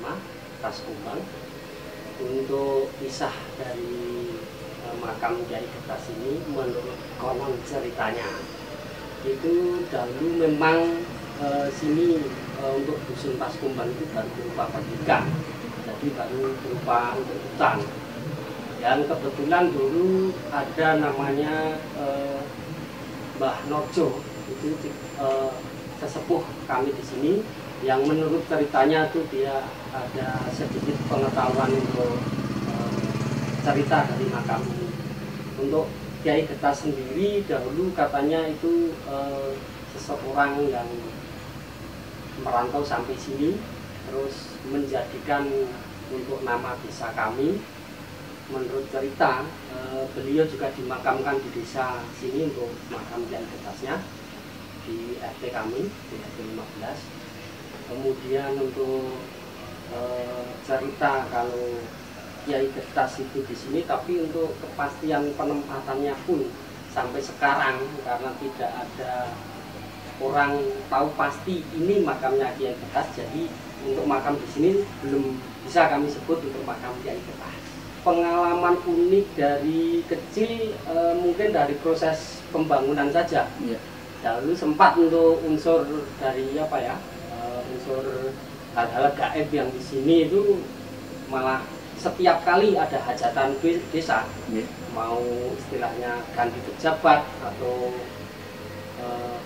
Utama Taskumbang. Untuk kisah dari makam Kiai Getas ini menurut konon ceritanya itu dahulu memang sini untuk dusun Taskumbang itu baru berupa pendidikan, jadi baru berupa untuk hutan. Dan kebetulan dulu ada namanya Mbah Nojo, itu sesepuh kami di sini yang menurut ceritanya itu dia ada sedikit pengetahuan untuk cerita dari makam ini. Untuk Kiai Getas sendiri dahulu katanya itu seseorang yang merantau sampai sini terus menjadikan untuk nama desa kami. Menurut cerita beliau juga dimakamkan di desa sini untuk makam Kiai Getasnya di RT kami di RT 15. Kemudian untuk cerita kalau Kiai Getas itu di sini, tapi untuk kepastian penempatannya pun sampai sekarang karena tidak ada orang tahu pasti ini makamnya Kiai Getas, jadi untuk makam di sini belum bisa kami sebut untuk makam Kiai Getas. Pengalaman unik dari kecil mungkin dari proses pembangunan saja. Ya. Dahulu sempat untuk unsur dari apa ya, unsur hal-hal gaib yang di sini itu malah setiap kali ada hajatan desa, mau istilahnya ganti pejabat atau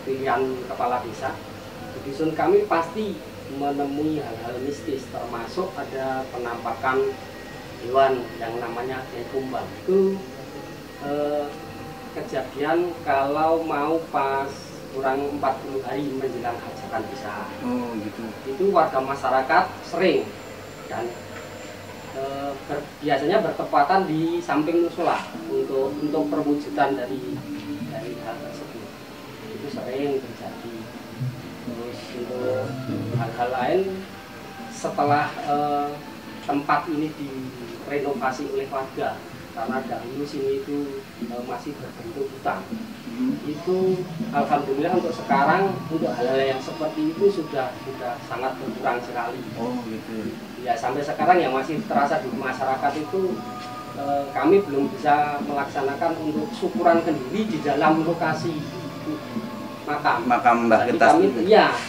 pilihan kepala desa, di dusun kami pasti menemui hal-hal mistis, termasuk ada penampakan hewan yang namanya Kiai Kumbang. Itu kejadian kalau mau pas kurang 40 hari menjelang hajatan desa. Oh gitu. Itu warga masyarakat sering dan biasanya bertepatan di samping musola untuk perwujudan dari hal tersebut. Itu sering terjadi. Terus untuk hal-hal lain setelah tempat ini direnovasi oleh warga, karena dahulu sini itu masih berbentuk hutan. Itu alhamdulillah untuk sekarang untuk hal-hal yang seperti itu sudah sangat berkurang sekali. Oh gitu. Ya sampai sekarang yang masih terasa di masyarakat itu kami belum bisa melaksanakan untuk syukuran kenduri di dalam lokasi makam Mbah Getas.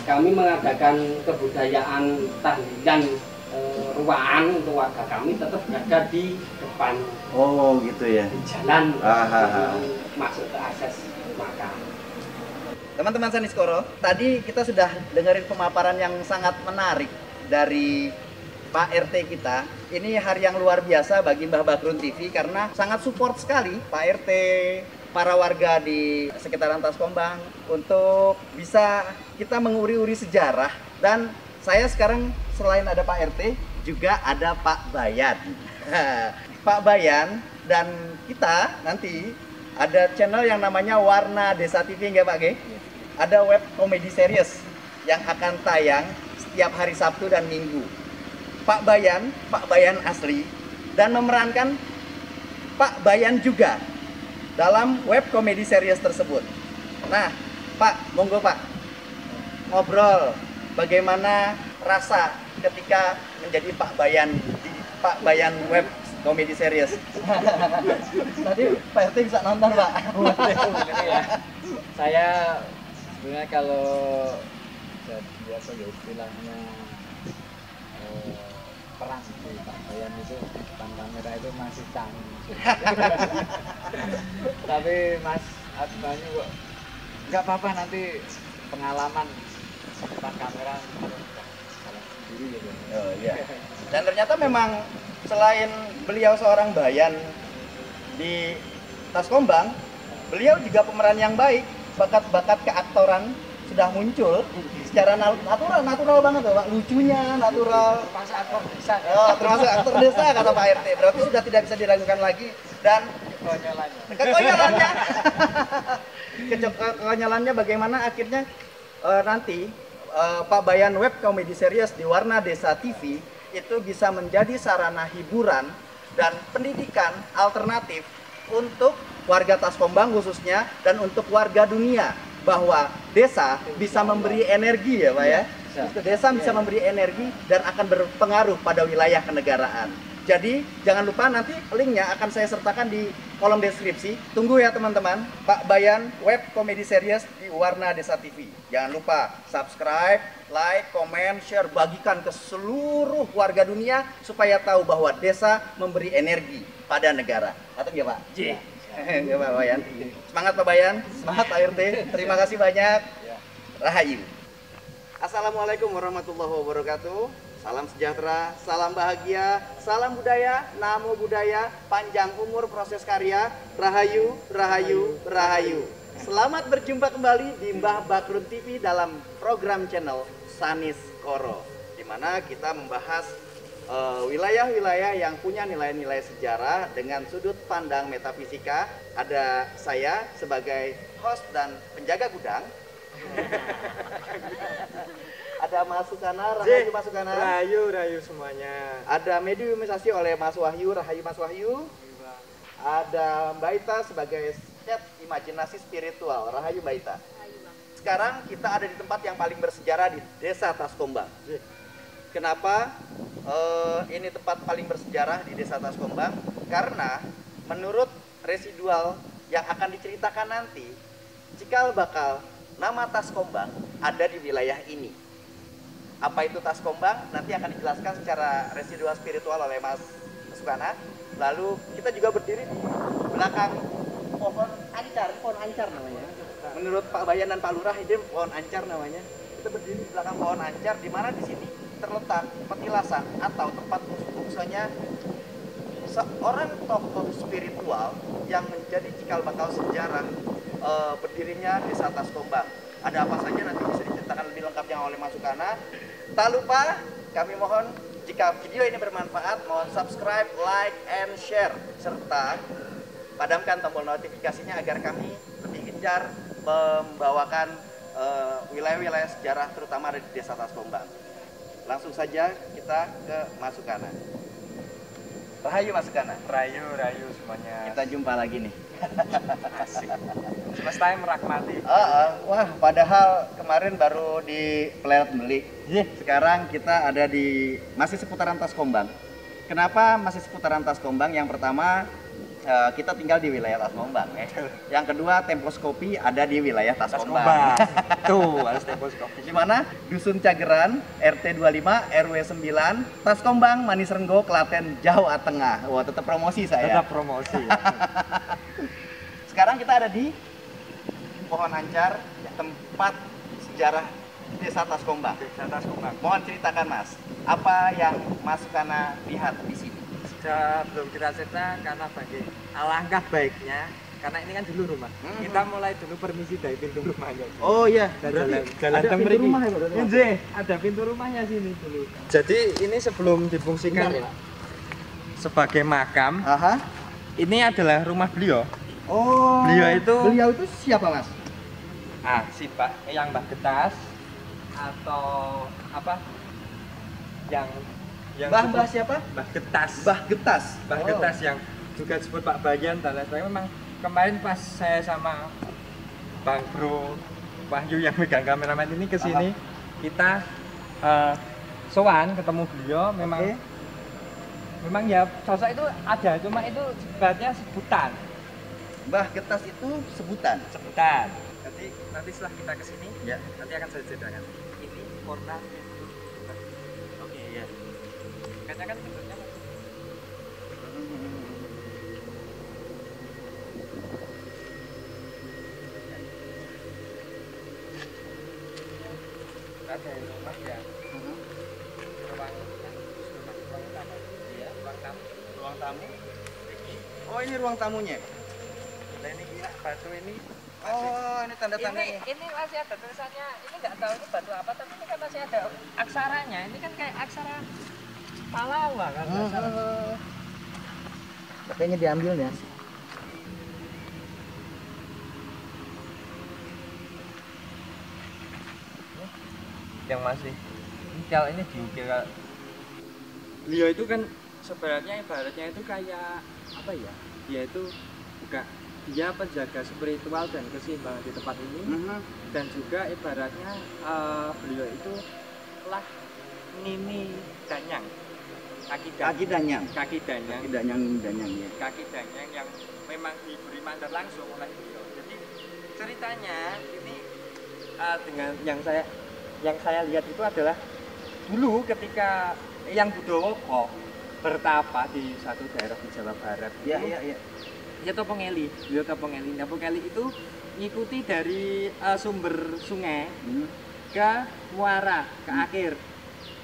Kami mengadakan kebudayaan tahlilan ruangan untuk warga kami tetap berada di depan. Oh gitu ya. Di jalan masuk ke akses makam. Teman-teman Saniskoro, tadi kita sudah dengerin pemaparan yang sangat menarik dari Pak RT kita. Ini hari yang luar biasa bagi Mbah Bakrun TV karena sangat support sekali Pak RT, para warga di sekitaran Taskumbang untuk bisa kita menguri-uri sejarah. Dan saya sekarang selain ada Pak RT juga ada Pak Bayan. Pak Bayan dan kita nanti ada channel yang namanya Warna Desa TV, nggak Pak G? Ada web komedi series yang akan tayang setiap hari Sabtu dan Minggu. Pak Bayan asli, dan memerankan Pak Bayan juga dalam web komedi series tersebut. Nah, Pak, monggo Pak, ngobrol bagaimana rasa ketika menjadi Pak Bayan di Pak Bayan web komedi series. Tadi Pak RT bisa nonton Pak. Ya. Saya sebenarnya kalau jadi apa ya istilahnya perang di Pak Bayan itu depan kamera itu masih canggih. Tapi Mas Adbani kok nggak apa-apa, nanti pengalaman depan kamera sendiri gitu. Oh iya. Dan ternyata memang selain beliau seorang Bayan di Taskumbang, beliau juga pemeran yang baik. Bakat-bakat keaktoran sudah muncul secara natural banget loh Pak, lucunya natural. Termasuk aktor desa. Oh, termasuk aktor desa kata Pak RT. Berarti sudah tidak bisa diragukan lagi. Dan kekonyolannya bagaimana akhirnya nanti Pak Bayan web comedy series di Warna Desa TV itu bisa menjadi sarana hiburan dan pendidikan alternatif untuk warga Taskumbang khususnya dan untuk warga dunia, bahwa desa bisa memberi energi ya Pak ya, Desa bisa memberi energi dan akan berpengaruh pada wilayah kenegaraan. Jadi jangan lupa nanti linknya akan saya sertakan di kolom deskripsi. Tunggu ya teman-teman. Pak Bayan, web komedi series di Warna Desa TV. Jangan lupa subscribe, like, comment, share, bagikan ke seluruh warga dunia supaya tahu bahwa desa memberi energi pada negara. Atau ya Pak? Iya. Ya Pak Bayan. Semangat Pak Bayan, semangat Pak RT. Terima kasih banyak. Rahayu. Assalamualaikum warahmatullahi wabarakatuh. Salam sejahtera, salam bahagia, salam budaya, namo buddhaya, panjang umur proses karya, rahayu, rahayu, rahayu. Selamat berjumpa kembali di Mbah Bakrun TV dalam program channel Sanis Koro, di mana kita membahas wilayah-wilayah yang punya nilai-nilai sejarah dengan sudut pandang metafisika. Ada saya sebagai host dan penjaga gudang. Ada Mas Sukana, rahayu Mas Sukana. Rahayu semuanya. Ada mediumisasi oleh Mas Wahyu, rahayu Mas Wahyu. Ada Mbak Ita sebagai chef imajinasi spiritual, rahayu Mbak Ita. Sekarang kita ada di tempat yang paling bersejarah di Desa Taskombang. Kenapa ini tempat paling bersejarah di Desa Taskombang? Karena menurut residual yang akan diceritakan nanti, cikal bakal nama Taskombang ada di wilayah ini. Apa itu Taskombang? Nanti akan dijelaskan secara residual spiritual oleh Mas Sukana. Lalu kita juga berdiri di belakang pohon ancar namanya. Menurut Pak Bayan dan Pak Lurah ini pohon ancar namanya. Kita berdiri di belakang pohon ancar, di mana di sini terletak petilasan atau tempat bungsunya seorang tokoh spiritual yang menjadi cikal bakal sejarah berdirinya Desa Taskombang. Ada apa saja nanti bisa diceritakan lebih lengkapnya oleh Mas Sukana. Tak lupa, kami mohon jika video ini bermanfaat, mohon subscribe, like, and share, serta padamkan tombol notifikasinya agar kami lebih gencar membawakan wilayah-wilayah sejarah terutama di Desa Taskombang. Langsung saja kita ke Mas Sukana. Rahayu Mas Sukana. Rahayu semuanya. Kita jumpa lagi nih. Asik. Semesta yang merakmati. Wah, padahal kemarin baru di Pelet Beli. Sekarang kita ada di masih seputaran Taskombang. Kenapa masih seputaran Taskombang? Yang pertama, kita tinggal di wilayah Taskombang. Yang kedua, Temposkopi ada di wilayah Taskombang. Tuh, harus Temposkopi. Di mana? Dusun Cageran, RT 25, RW 9, Taskombang, Manis Renggo, Klaten, Jawa Tengah. Wah, tetap promosi saya. Tetap promosi. Sekarang kita ada di pohon ancar, tempat sejarah Desa Taskombang. Desa Taskombang. Mohon ceritakan Mas, apa yang Mas Sukana lihat di sini? Belum kita cerita karena bagi alangkah baiknya, karena ini kan dulu rumah. Kita mulai dulu permisi dari pintu rumahnya. Oh iya, jalan ada pintu rumah ya, ada pintu rumahnya sini dulu. Jadi ini sebelum difungsikan sebagai makam, ini adalah rumah beliau. Oh, beliau itu siapa Mas? Si Pak yang Mbah Getas atau apa? Yang Mbah siapa? Mbah Getas. Mbah Getas. Mbah Getas yang juga disebut Pak Bayan dan lain sebagainya. Memang kemarin pas saya sama Bang Bro Wahyu yang megang kameramen ini ke sini, kita sowan ketemu beliau. Memang ya sosok itu ada, cuma itu sebenarnya sebutan. Mbah Getas itu sebutan. Nanti setelah kita ke sini, nanti akan saya ceritakan. Ini warna pintu. Oke, ya. Kayaknya kan bentuknya ada rumah ya. Ruang tamu. Oh, ini ruang tamunya. Nah, ini batu ini. Oh, ini tanda-tandanya. Ini masih ada tulisannya. Ini nggak tahu ini batu apa, tapi ini kan masih ada aksaranya. Ini kan kayak aksara Palawa kan. Kayaknya diambil ya. Yang masih kalau ini diukir. Beliau itu kan sebenarnya ibaratnya itu kayak apa ya? Dia itu juga dia penjaga spiritual dan keseimbangan di tempat ini, dan juga ibaratnya beliau itu anggaplah Nini Danyang. Kaki Danyang. Kaki Danyang. Kaki Danyang, Danyang ya. Kaki Danyang yang memang diberi mandat langsung oleh beliau. Jadi ceritanya ini dengan yang saya lihat itu adalah dulu ketika Eyang Budowoko bertapa di satu daerah di Jawa Barat. Iya. Ya Topongeli. Beliau Topongeli. Nah, Topongeli itu ngikuti dari sumber sungai ke muara, ke akhir.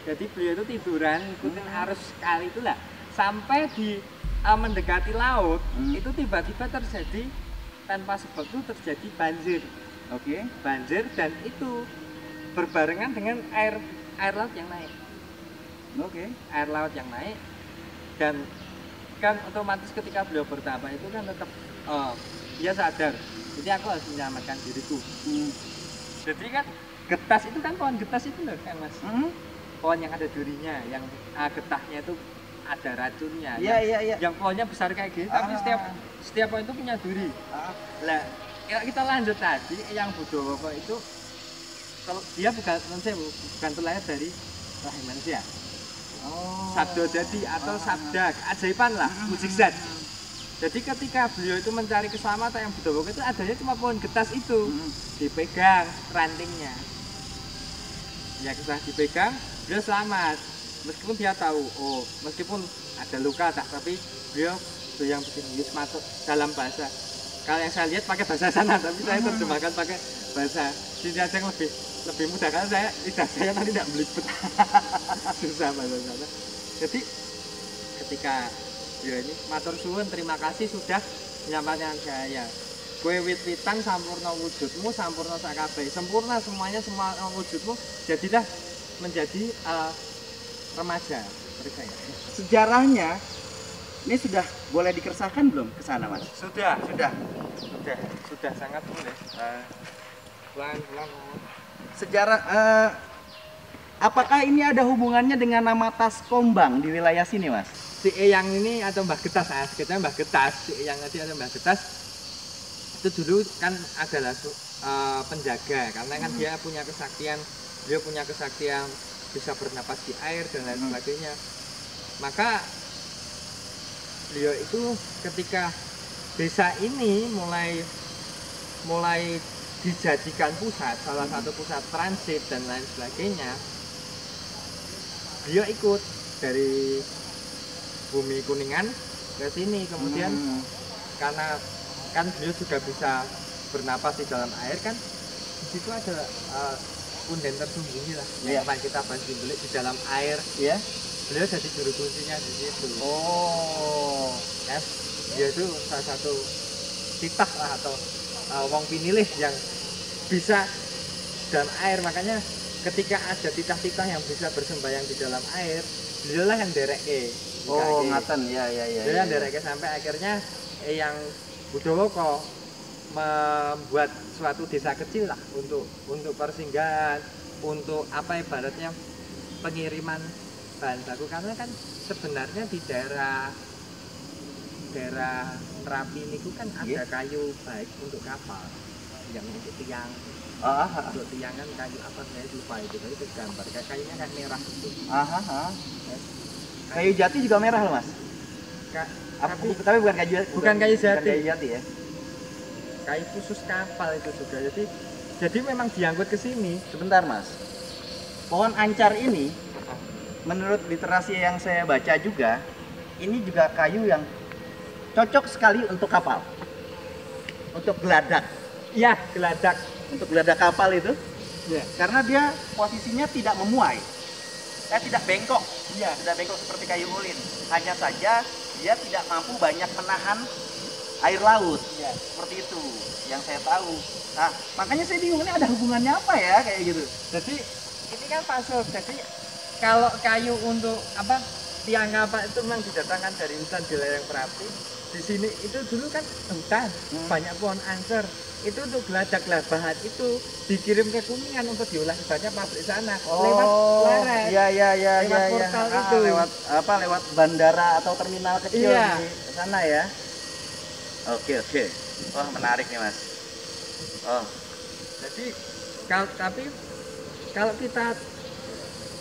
Jadi beliau itu tiduran ngikutin arus kali itulah sampai di mendekati laut itu tiba-tiba terjadi tanpa sebab itu terjadi banjir. Oke. Banjir dan itu berbarengan dengan air laut yang naik. Oke. Air laut yang naik dan kan otomatis ketika beliau bertapa itu kan tetap dia sadar. Jadi aku harus menyelamatkan diriku. Jadi kan getas itu kan pohon getas itu loh kan Mas. Pohon yang ada durinya, yang getahnya itu ada racunnya. Iya. Yang pohonnya besar kayak gitu, tapi setiap pohon itu punya duri. Lah, kita lanjut tadi, yang Budowoko itu dia bukan terlahir dari rahim manusia. Sabdo jadi atau sabda keajaiban lah, mukjizat. Jadi ketika beliau itu mencari keselamatan yang Budowoko itu adanya cuma pohon getas itu, dipegang rantingnya. Ya setelah dipegang, beliau selamat. Meskipun dia tahu, meskipun ada luka tapi beliau yang bikin masuk dalam bahasa. Kalau yang saya lihat pakai bahasa sana, tapi saya terjemahkan pakai bahasa sini aja yang lebih mudah karena saya nanti tidak belibet. Susah bahasa sana. Jadi ketika beliau ini matur suwun, terima kasih sudah menyampaikan saya. Kue wit-witan sampurna wujudmu, sampurna sakabeh, sempurna semuanya, semua wujudmu, jadilah menjadi remaja seperti saya. Sejarahnya ini sudah boleh dikersahkan belum ke sana Mas? Sudah sangat boleh. Pelan-pelan. Sejarah apakah ini ada hubungannya dengan nama Taskombang di wilayah sini Mas? Si Eyang ini atau Mbah Getas, kita Mbah Getas, si Eyang tadi atau Mbah Getas itu dulu kan adalah penjaga karena kan dia punya kesaktian bisa bernapas di air dan lain sebagainya. Maka beliau itu ketika desa ini mulai dijadikan pusat, salah satu pusat transit dan lain sebagainya, beliau ikut dari Bumi Kuningan ke sini. Kemudian karena kan beliau juga bisa bernapas di dalam air kan, di situ ada punden tersembunyi lah yang akan kita bahas di dalam air. Ya, beliau jadi juru kuncinya di situ. Kan dia itu salah satu titah lah atau wong pinilih yang bisa dalam air. Makanya ketika ada titah-titah yang bisa bersembayang di dalam air, beliau lah yang dereke. Ngaten ya. Beliau yang dereke sampai akhirnya yang Budowoko membuat suatu desa kecil lah untuk persinggahan, untuk apa ibaratnya pengiriman bahan baku, karena kan sebenarnya di daerah Merapi ini kan ada kayu baik untuk kapal yang untuk tiang. Untuk tiang kan kayu apa saya lupa itu, tapi itu gambar kayunya kan merah itu. Kayu jati juga merah loh Mas. Tapi bukan kayu jati. Bukan kayu jati. Kayu jati ya. Kayu khusus kapal itu juga. Jadi memang diangkut ke sini. Sebentar Mas. Pohon ancar ini menurut literasi yang saya baca juga, ini juga kayu yang cocok sekali untuk kapal. Untuk geladak. Iya, geladak. Untuk geladak kapal itu. Ya. Karena dia posisinya tidak memuai. Tidak bengkok. Iya, tidak bengkok seperti kayu ulin. Hanya saja dia tidak mampu banyak menahan air laut. Ya, seperti itu yang saya tahu. Nah, makanya saya bingung ini ada hubungannya apa ya kayak gitu. Jadi ini kan pasal. Jadi kalau kayu untuk apa tiang kapal itu memang didatangkan dari hutan di lereng Merapi. Di sini itu dulu kan hutan, banyak pohon angker. Itu untuk geladak lah, bahan itu dikirim ke Kuningan untuk diolah ibaratnya pabrik sana. Lewat lereng. Lewat portal itu. Lewat bandara atau terminal kecil di sana ya. Oke. Wah, menarik nih Mas. Jadi kalau kita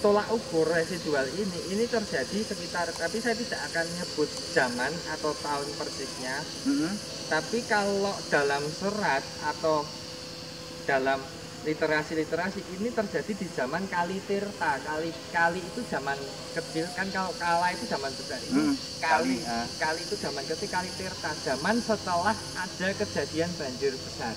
tolak ukur residual ini terjadi sekitar, tapi saya tidak akan nyebut zaman atau tahun persisnya. Tapi kalau dalam serat atau dalam literasi ini terjadi di zaman Kali Tirta. Kali itu zaman kecil kan, kalau Kala itu zaman besar. Ini kali itu zaman kecil, Kali Tirta, zaman setelah ada kejadian banjir besar.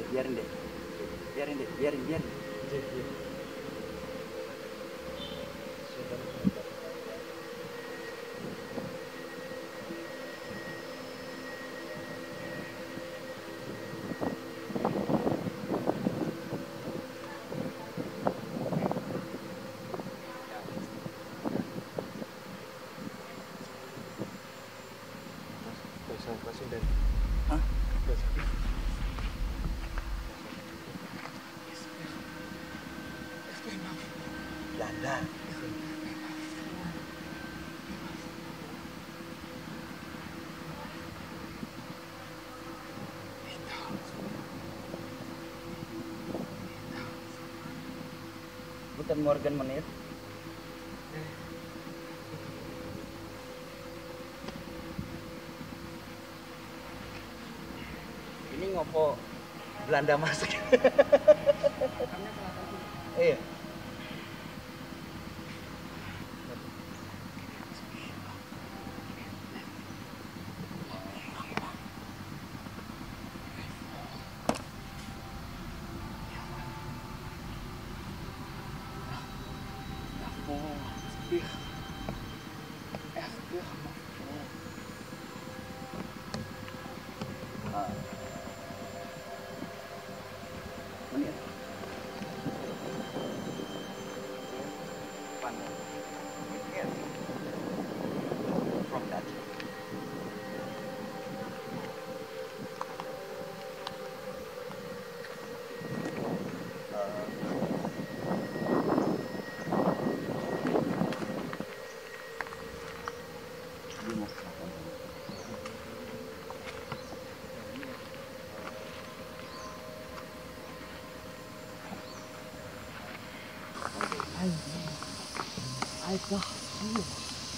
Biarin. Belanda. Bukan Morgan Menir. Ini ngopo Belanda masuk. Iya.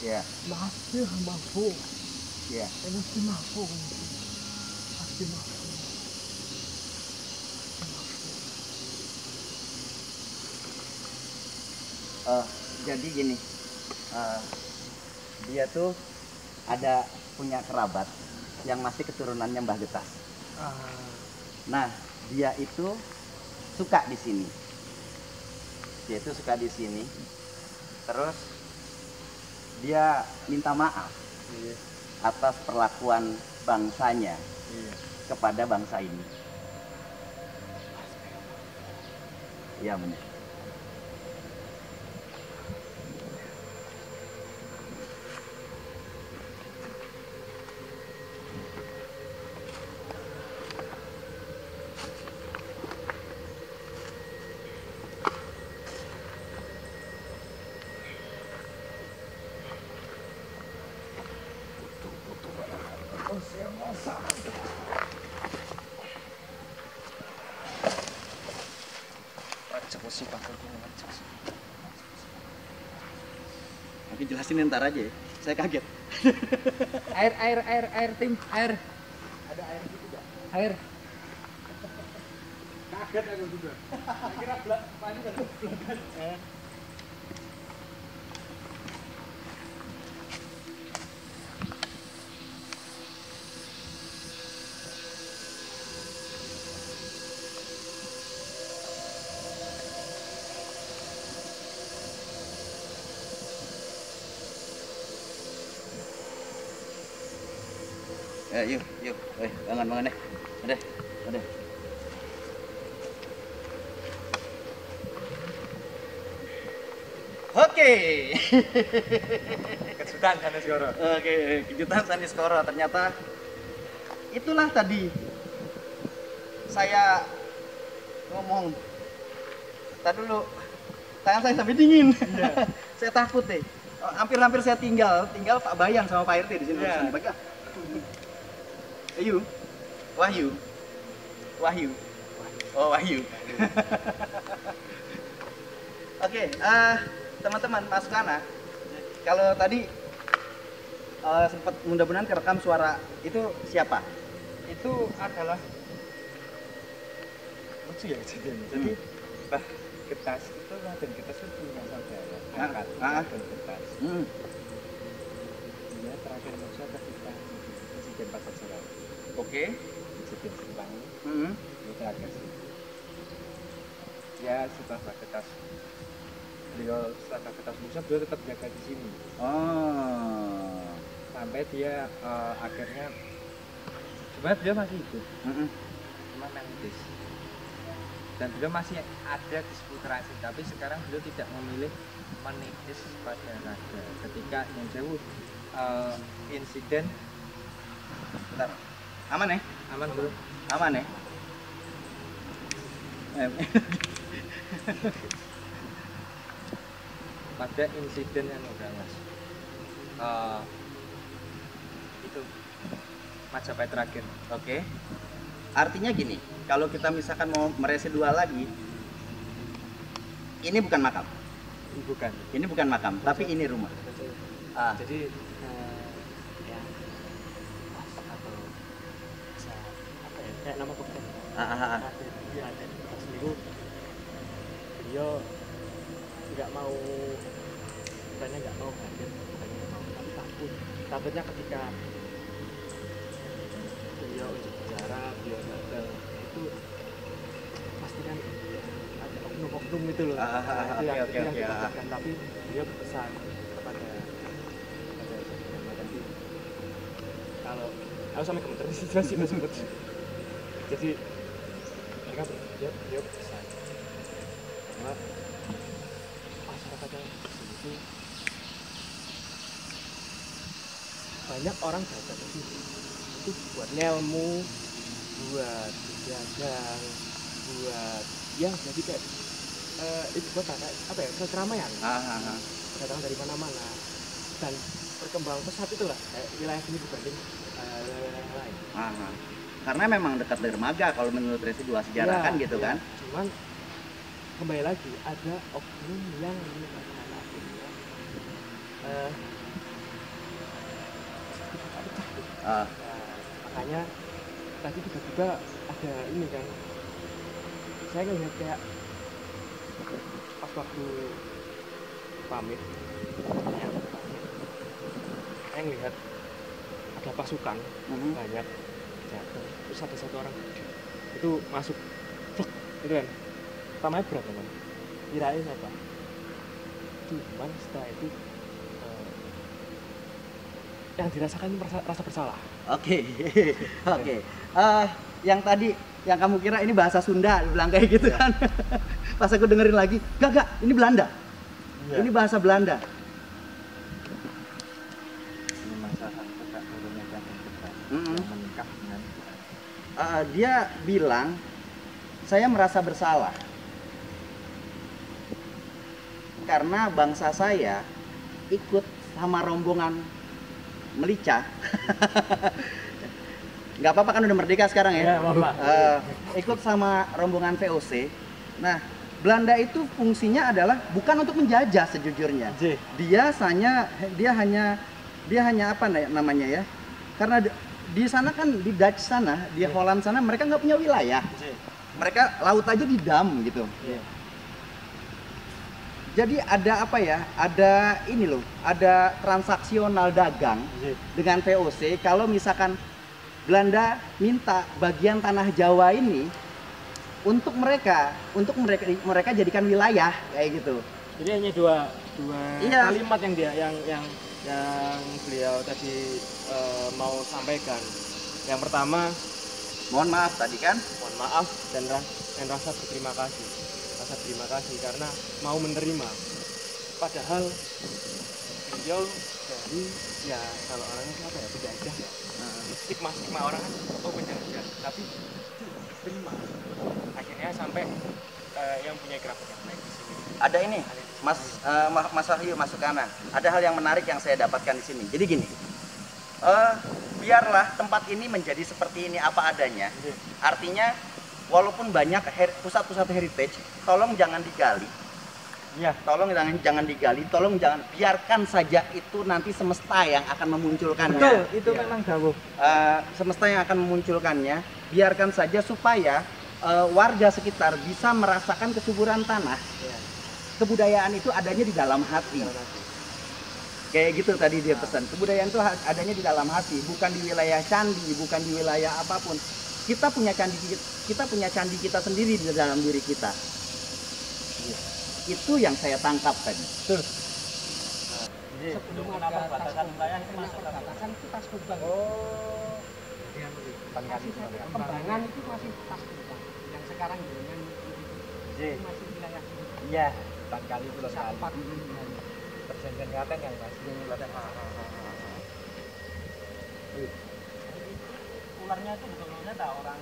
Ya. Masih mampu. Ya. Masih mampu. Masih mampu. Jadi gini, dia tuh ada punya kerabat yang masih keturunannya Mbah Getas. Nah, dia itu suka di sini. Dia itu suka di sini. Terus dia minta maaf atas perlakuan bangsanya kepada bangsa ini. Iya benar. Nanti jelasin ntar aja ya. Saya kaget. Air tim, air. Ada air gitu gak? Air. Kaget aku juga. Saya kira panik kan belakang. Yuk. Bangun deh. Udah. Oke. Kejutan Sanis-Koro. Oke, kejutan Sanis-Koro. Ternyata itulah tadi saya ngomong. Tadi dulu tangan saya sampai dingin. Yeah. Saya takut deh. Hampir saya tinggal Pak Bayan sama Pak RT di sini. Yeah. Wahyu. Oh, Wahyu. Oke, teman-teman masuk sana. Kalau tadi sempat mudah-mudahan kerekam suara itu siapa? Itu adalah lucu ya kejadiannya. Jadi Mbah Getas itu Raden Getas itu punya saudara angkat Raden Getas. Dia terakhir manusia ketika Presiden Pajajaran. Oke. Presiden Jepang. Itu terakhir sih. Ya setelah Mbah Getas setelah Getas Musa beliau tetap jaga di sini. Oh. Sampai dia akhirnya sebenarnya dia masih hidup. Cuma mentis. Dan beliau masih ada di seputaran sini, tapi sekarang beliau tidak memilih menipis pada raga. Ketika yang jauh insiden. Bentar. Aman ya? Aman bro. Aman ya? Pada insiden yang udah mas itu Majapahit terakhir. Oke. Artinya gini, kalau kita misalkan mau meresidual lagi, ini bukan makam. Bukan. Ini bukan makam, tapi ini rumah. Jadi ya atau bisa apa ya, kayak nama bukan. Raden Getas itu beliau nggak mau, bukannya nggak mau hadir, bukannya nggak mau, tapi takutnya ketika beliau untuk bicara, beliau datang itu pasti kan ada oknum-oknum itu loh. Oke. Tapi beliau berpesan kepada tadi kalau aku sama komentar di situ sih sebut. Jadi mereka beliau berpesan bahwa masyarakat yang di sini banyak orang datang ke sini itu buat ngelmu, buat dagang, buat ya jadi kayak itu buat apa ya, keramaian. Datang dari mana-mana dan berkembang pesat itulah kayak wilayah sini dibanding wilayah yang lain. Karena memang dekat dermaga kalau menurut residual sejarah kan gitu kan. Cuman kembali lagi ada oknum yang menyebabkan akhirnya makanya tadi tiba-tiba ada ini kan, saya ngelihat kayak pas waktu pamit saya ngelihat ada pasukan banyak jatuh, terus ada satu orang itu masuk, itu kan pertamanya berat kan, kirain apa, cuman setelah itu yang dirasakan itu rasa bersalah. Oke. Oke. Yang tadi yang kamu kira ini bahasa Sunda, bilang kayak gitu kan. Pas aku dengerin lagi, gak, ini Belanda. Ini bahasa Belanda. Ini masalah kita turunnya kan kita menikah dengan Dia bilang, saya merasa bersalah karena bangsa saya ikut sama rombongan Melica. Nggak apa-apa kan udah merdeka sekarang ya? Ikut sama rombongan VOC. Nah, Belanda itu fungsinya adalah bukan untuk menjajah sejujurnya. Dia hanya apa namanya ya? Karena di sana kan, di Dutch sana, di Holland sana mereka nggak punya wilayah. Mereka laut aja di dam gitu. Jadi ada apa ya? Ada ini loh, ada transaksional dagang dengan VOC. Kalau misalkan Belanda minta bagian tanah Jawa ini untuk mereka jadikan wilayah kayak gitu. Jadi hanya dua kalimat yang beliau tadi mau sampaikan. Yang pertama, mohon maaf tadi kan? Mohon maaf dan rasa berterima kasih. Rasa terima kasih karena mau menerima. Padahal beliau dari ya kalau orangnya apa ya, penjajah ya. Stigma orang kan penjajah, tapi terima. Akhirnya sampai yang punya kerabat yang lain di sini. Ada ini, Mas Wahyu masuk kanan. Ada hal yang menarik yang saya dapatkan di sini. Jadi gini, biarlah tempat ini menjadi seperti ini apa adanya. Artinya, walaupun banyak pusat-pusat heritage, tolong jangan digali. Iya. Tolong jangan digali, tolong jangan, biarkan saja itu nanti semesta yang akan memunculkannya. Betul, itu memang dawuh. Semesta yang akan memunculkannya, biarkan saja supaya warga sekitar bisa merasakan kesuburan tanah. Kebudayaan itu adanya di dalam hati. Kayak gitu tadi dia pesan. Kebudayaan itu adanya di dalam hati, bukan di wilayah candi, bukan di wilayah apapun. Kita punya candi kita sendiri di dalam diri kita. Itu yang saya tangkap tadi. Sebelum ada batasan wilayah itu masuk batasan itu pas Kubang. Oh. Kembangan itu masih pas Kubang. Yang sekarang dengan itu masih wilayah. Iya, 4 kali itu sekali. Perjanjian Klaten kan Mas. Klaten. Ularnya itu betulnya ada orang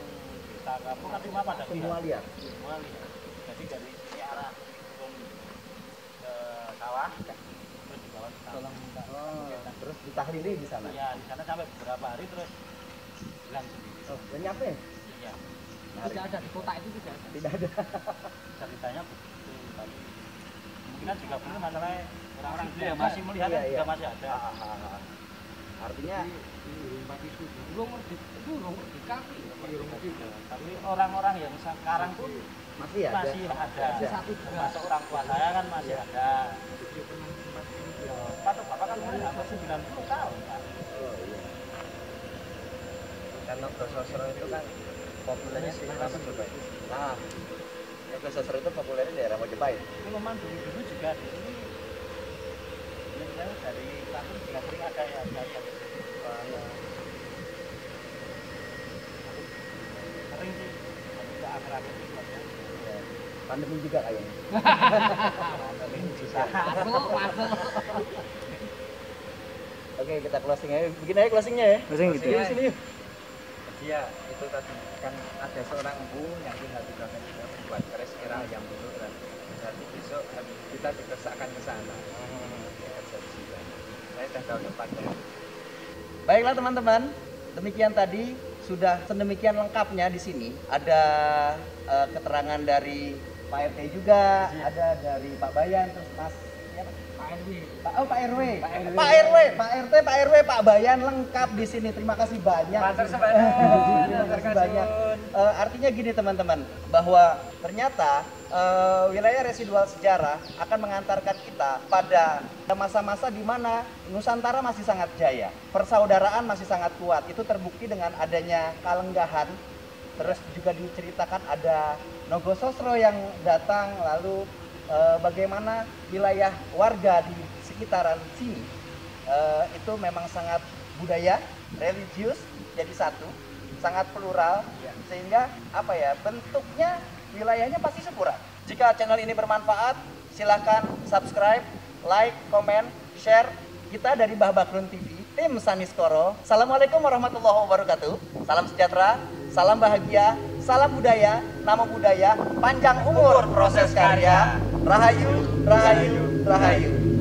kita kampung kan cuma pada Semua liar. Semua liar. Jadi dari sini arah turun ke sawah terus di bawah tolong Terus ditahlili di sana. ya di sana sampai beberapa hari terus hilang sendiri. Dan nyampe? Iya. Tidak ada di kota itu tidak ada. Ceritanya begitu tadi. Mungkin juga benar masalahnya orang-orang itu yang masih melihat juga masih ada. Artinya tapi orang-orang yang sekarang pun masih ada. Termasuk orang tua saya kan masih ada. Bapak kan umurnya hampir 90 tahun. Karena Sosro itu kan populernya di daerah Mojopahit. Nah, Sosro itu populernya di daerah Mojopahit. Ini memang dulu juga di sini. Ini saya dari Klaten juga sering ada ya dari sering sih. Tidak akhir-akhir itu ya. Pandemi juga kayaknya. Masuk. Oke, kita closing aja. Begini aja closingnya ya. Closing gitu. Sini. Iya, itu tadi kan ada seorang ibu yang tinggal di belakang kita membuat keris kira yang dulu kan. Jadi besok kita dikesahkan ke sana. Saya tahun depan ya. Baiklah teman-teman, demikian tadi sudah sedemikian lengkapnya di sini. Ada keterangan dari Pak RT juga, ada dari Pak Bayan, terus Mas siapa? Pak RW. Pak RT, Pak RW, Pak Bayan lengkap di sini. Terima kasih banyak. Terima kasih banyak. Artinya gini teman-teman, bahwa ternyata wilayah residual sejarah akan mengantarkan kita pada masa-masa di mana Nusantara masih sangat jaya, persaudaraan masih sangat kuat. Itu terbukti dengan adanya Kalenggahan. Terus juga diceritakan ada Nogososro yang datang, lalu bagaimana wilayah warga di sekitaran sini itu memang sangat budaya, religius jadi satu, sangat plural, sehingga apa ya, bentuknya wilayahnya pasti sempurna. Jika channel ini bermanfaat, silakan subscribe, like, komen, share. Kita dari Mbah Bakrun TV, tim Saniskoro. Assalamualaikum warahmatullahi wabarakatuh. Salam sejahtera, salam bahagia, salam budaya, namo budaya, panjang umur proses karya. Rahayu, rahayu, rahayu.